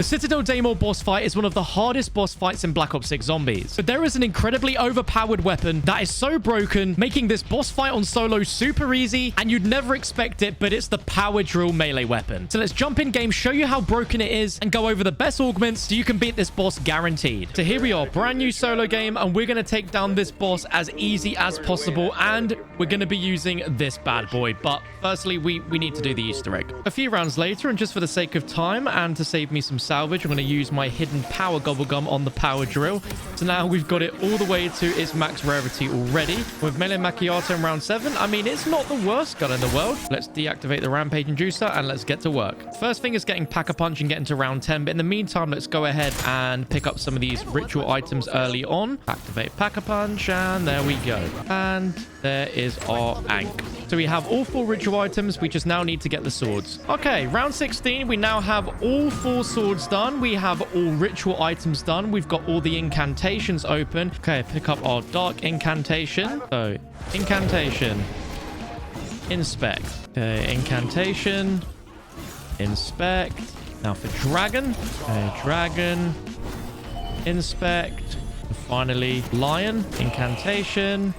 The Citadel Dore boss fight is one of the hardest boss fights in Black Ops 6 Zombies. But there is an incredibly overpowered weapon that is so broken, making this boss fight on solo super easy, and you'd never expect it, but it's the power drill melee weapon. So let's jump in game, show you how broken it is, and go over the best augments so you can beat this boss guaranteed. So here we are, brand new solo game, and we're going to take down this boss as easy as possible, and we're going to be using this bad boy. But firstly, we need to do the Easter egg. A few rounds later, and just for the sake of time and to save me some salvage, I'm going to use my hidden power gobblegum on the power drill. So now we've got it all the way to its max rarity already. With melee macchiato in round 7, I mean, it's not the worst gun in the world. Let's deactivate the rampage inducer and let's get to work. First thing is getting Pack-a-Punch and getting to round 10. But in the meantime, let's go ahead and pick up some of these ritual items early on. Activate Pack-a-Punch, and there we go. And there is our Ankh. So we have all 4 ritual items. We just now need to get the swords. Okay, round 16. We now have all 4 swords done. We have all ritual items done. We've got all the incantations open. Okay, pick up our dark incantation. So, incantation. Inspect. Okay, incantation. Inspect. Now for dragon. Okay, dragon. Inspect. And finally, lion. Incantation.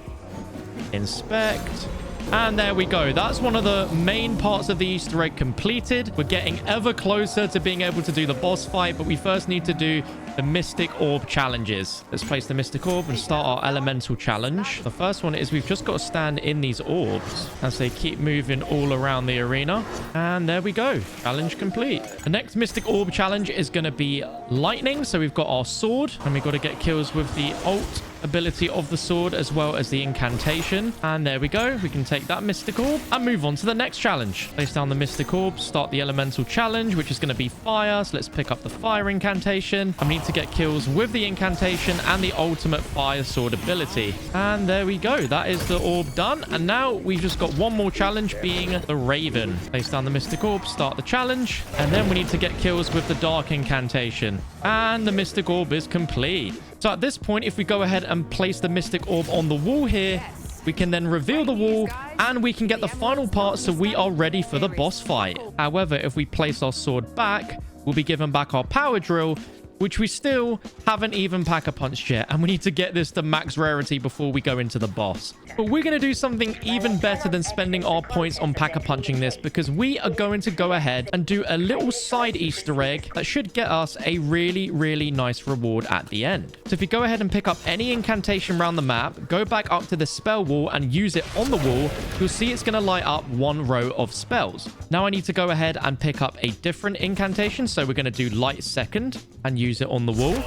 Inspect. And there we go. That's one of the main parts of the Easter egg completed. We're getting ever closer to being able to do the boss fight, but we first need to do the Mystic Orb challenges. Let's place the Mystic Orb and start our Elemental challenge. The first one is we've just got to stand in these orbs as they keep moving all around the arena. And there we go. Challenge complete. The next Mystic Orb challenge is going to be lightning. So we've got our sword and we've got to get kills with the ult ability of the sword as well as the incantation. And there we go. We can take that Mystic Orb and move on to the next challenge. Place down the Mystic Orb, start the Elemental challenge, which is going to be fire. So let's pick up the fire incantation. I need to get kills with the incantation and the ultimate fire sword ability. And there we go. That is the orb done. And now we've just got one more challenge, being the Raven. Place down the Mystic Orb, start the challenge. And then we need to get kills with the dark incantation. And the Mystic Orb is complete. So at this point, if we go ahead and place the Mystic Orb on the wall here, we can then reveal the wall and we can get the final part, so we are ready for the boss fight. However, if we place our sword back, we'll be given back our power drill, which we still haven't even Pack-a-Punched yet. And we need to get this to max rarity before we go into the boss. But we're going to do something even better than spending our points on Pack-a-Punching this, because we are going to go ahead and do a little side Easter egg that should get us a really, really nice reward at the end. So if you go ahead and pick up any incantation around the map, go back up to the spell wall and use it on the wall, you'll see it's going to light up one row of spells. Now I need to go ahead and pick up a different incantation. So we're going to do light second and use it on the wall.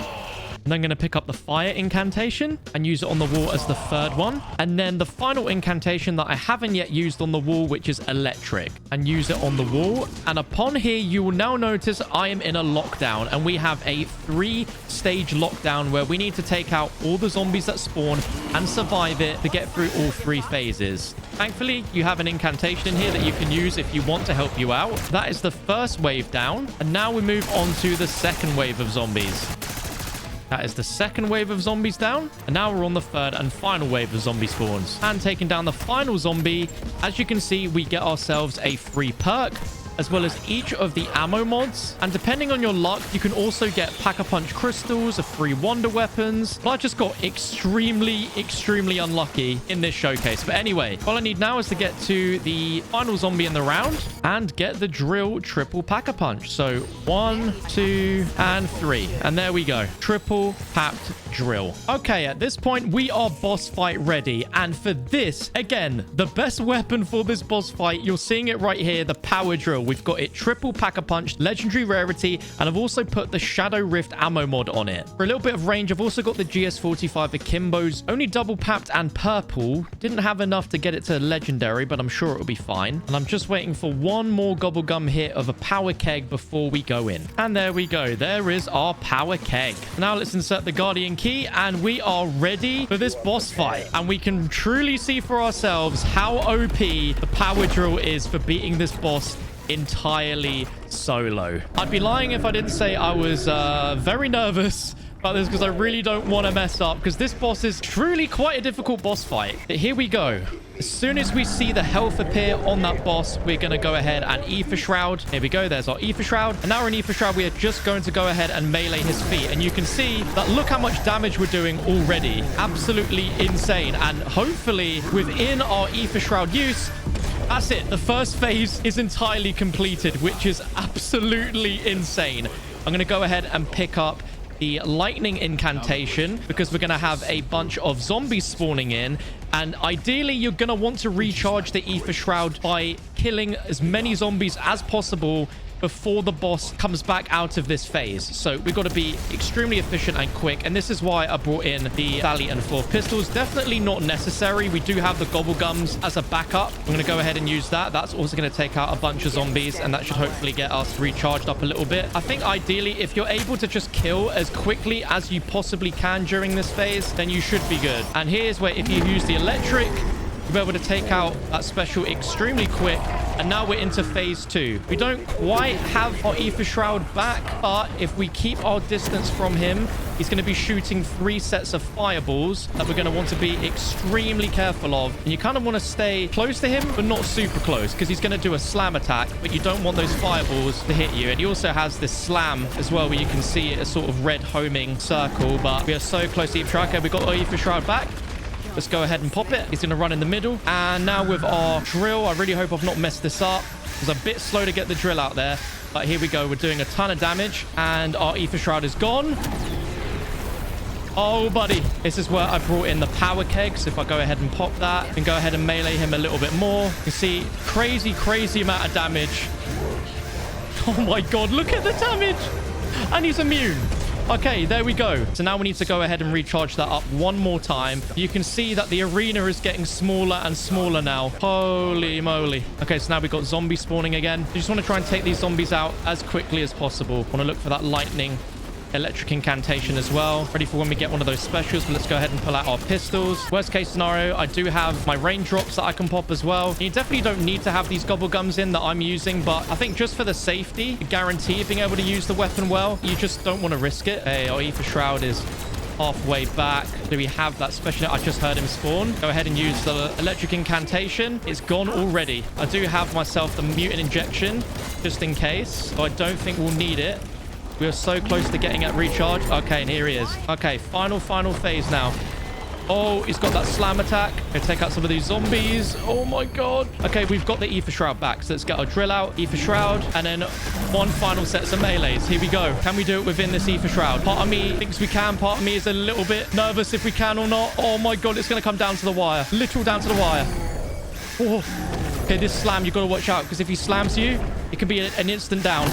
And I'm going to pick up the fire incantation and use it on the wall as the third one. And then the final incantation that I haven't yet used on the wall, which is electric, and use it on the wall. And upon here, you will now notice I am in a lockdown, and we have a 3-stage lockdown where we need to take out all the zombies that spawn and survive it to get through all 3 phases. Thankfully, you have an incantation in here that you can use if you want to help you out. That is the first wave down. And now we move on to the second wave of zombies. That is the second wave of zombies down. And now we're on the third and final wave of zombie spawns. And taking down the final zombie, as you can see, we get ourselves a free perk, as well as each of the ammo mods. And depending on your luck, you can also get Pack-a-Punch crystals, a free wonder weapons. But I just got extremely unlucky in this showcase. But anyway, all I need now is to get to the final zombie in the round and get the drill triple Pack-a-Punch. So 1, 2, and 3. And there we go. Triple packed drill. Okay, at this point, we are boss fight ready. And for this, again, the best weapon for this boss fight, you're seeing it right here, the power drill. We've got it triple Pack-a-Punch, legendary rarity, and I've also put the Shadow Rift ammo mod on it. For a little bit of range, I've also got the GS45 Akimbos, only double papped and purple. Didn't have enough to get it to legendary, but I'm sure it'll be fine. And I'm just waiting for one more gobblegum hit of a power keg before we go in. And there we go. There is our power keg. Now let's insert the Guardian key, and we are ready for this boss fight. And we can truly see for ourselves how OP the power drill is for beating this boss entirely solo. I'd be lying if I didn't say I was very nervous about this, because I really don't want to mess up, because this boss is truly quite a difficult boss fight. But here we go. As soon as we see the health appear on that boss, we're going to go ahead and Ether Shroud. Here we go. There's our Ether Shroud. And now we're in Ether Shroud. We are just going to go ahead and melee his feet. And you can see that look how much damage we're doing already. Absolutely insane. And hopefully within our Ether Shroud use, that's it. The first phase is entirely completed, which is absolutely insane. I'm going to go ahead and pick up the lightning incantation because we're going to have a bunch of zombies spawning in. And ideally, you're going to want to recharge the Ether Shroud by killing as many zombies as possible before the boss comes back out of this phase. So we've got to be extremely efficient and quick. And this is why I brought in the Sally and 4 pistols. Definitely not necessary. We do have the gobble gums as a backup. I'm going to go ahead and use that. That's also going to take out a bunch of zombies, and that should hopefully get us recharged up a little bit. I think ideally, if you're able to just kill as quickly as you possibly can during this phase, then you should be good. And here's where if you use the electric, you'll be able to take out that special extremely quick. And now we're into phase 2. We don't quite have our Ether Shroud back, but if we keep our distance from him, he's going to be shooting 3 sets of fireballs that we're going to want to be extremely careful of. And you kind of want to stay close to him, but not super close, because he's going to do a slam attack, but you don't want those fireballs to hit you. And he also has this slam as well, where you can see a sort of red homing circle, but we are so close to Ether Shroud. Okay, we've got our Ether Shroud back. Let's go ahead and pop it. He's going to run in the middle. And now with our drill, I really hope I've not messed this up. It was a bit slow to get the drill out there. But here we go. We're doing a ton of damage. And our Ether Shroud is gone. Oh, buddy. This is where I brought in the power kegs. If I go ahead and pop that and go ahead and melee him a little bit more. You can see crazy amount of damage. Oh, my God. Look at the damage. And he's immune. Okay, there we go. So now we need to go ahead and recharge that up one more time. You can see that the arena is getting smaller and smaller now. Holy moly. Okay, so now we've got zombies spawning again. You just want to try and take these zombies out as quickly as possible. Want to look for that lightning electric incantation as well. Ready for when we get one of those specials. But let's go ahead and pull out our pistols. Worst case scenario, I do have my raindrops that I can pop as well. You definitely don't need to have these gobble gums in that I'm using, but I think just for the safety, the guarantee of being able to use the weapon well, you just don't want to risk it. Hey, our Ether Shroud is halfway back. Do we have that special? I just heard him spawn. Go ahead and use the electric incantation. It's gone already. I do have myself the mutant injection just in case, so I don't think we'll need it. We are so close to getting it recharged. Okay, and here he is. Okay, final phase now. Oh, he's got that slam attack. Gonna take out some of these zombies. Oh my God. Okay, we've got the Ether Shroud back. So let's get our drill out. Ether Shroud. And then one final set of melees. Here we go. Can we do it within this Ether Shroud? Part of me thinks we can. Part of me is a little bit nervous if we can or not. Oh my God, it's going to come down to the wire. Literal down to the wire. Oh. Okay, this slam, you've got to watch out, because if he slams you, it can be an instant down.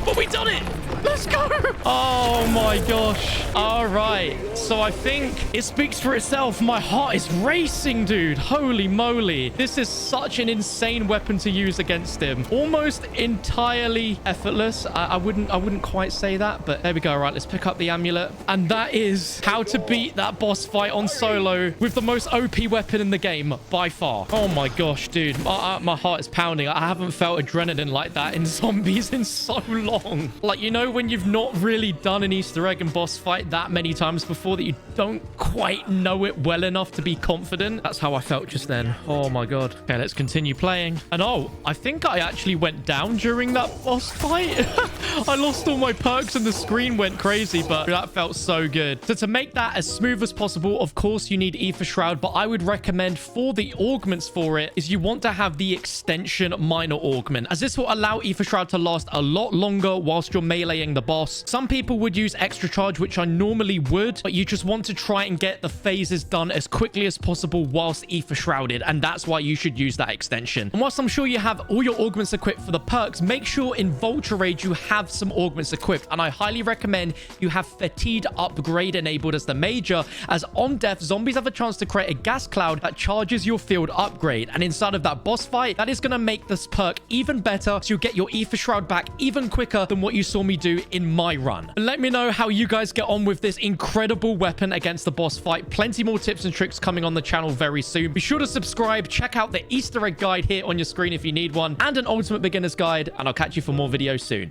But we done it! Let's go! Oh my gosh. All right. So I think it speaks for itself. My heart is racing, dude. Holy moly. This is such an insane weapon to use against him. Almost entirely effortless. I wouldn't quite say that, but there we go. All right, let's pick up the amulet. And that is how to beat that boss fight on solo with the most OP weapon in the game by far. Oh my gosh, dude. My heart is pounding. I haven't felt adrenaline like that in zombies in so long. Like, you know, when you've not really done an Easter egg and boss fight that many times before that you don't quite know it well enough to be confident. That's how I felt just then. Oh my God. Okay, let's continue playing. And oh, I think I actually went down during that boss fight. I lost all my perks and the screen went crazy, but that felt so good. So to make that as smooth as possible, of course, you need Ether Shroud, but I would recommend for the augments for it is you want to have the extension minor augment, as this will allow Ether Shroud to last a lot longer whilst you're meleeing the boss. Some people would use extra charge, which I normally would, but you just want to try and get the phases done as quickly as possible whilst Ether Shrouded, and that's why you should use that extension. And whilst I'm sure you have all your augments equipped for the perks, make sure in Vulture Rage you have some augments equipped, and I highly recommend you have Fatigue Upgrade enabled as the major, as on death, zombies have a chance to create a gas cloud that charges your field upgrade, and inside of that boss fight, that is going to make this perk even better, so you'll get your Ether Shroud back even quicker than what you saw me do in my run. Let me know how you guys get on with this incredible weapon against the boss fight. Plenty more tips and tricks coming on the channel very soon. Be sure to subscribe, check out the Easter egg guide here on your screen if you need one, and an ultimate beginner's guide, and I'll catch you for more videos soon.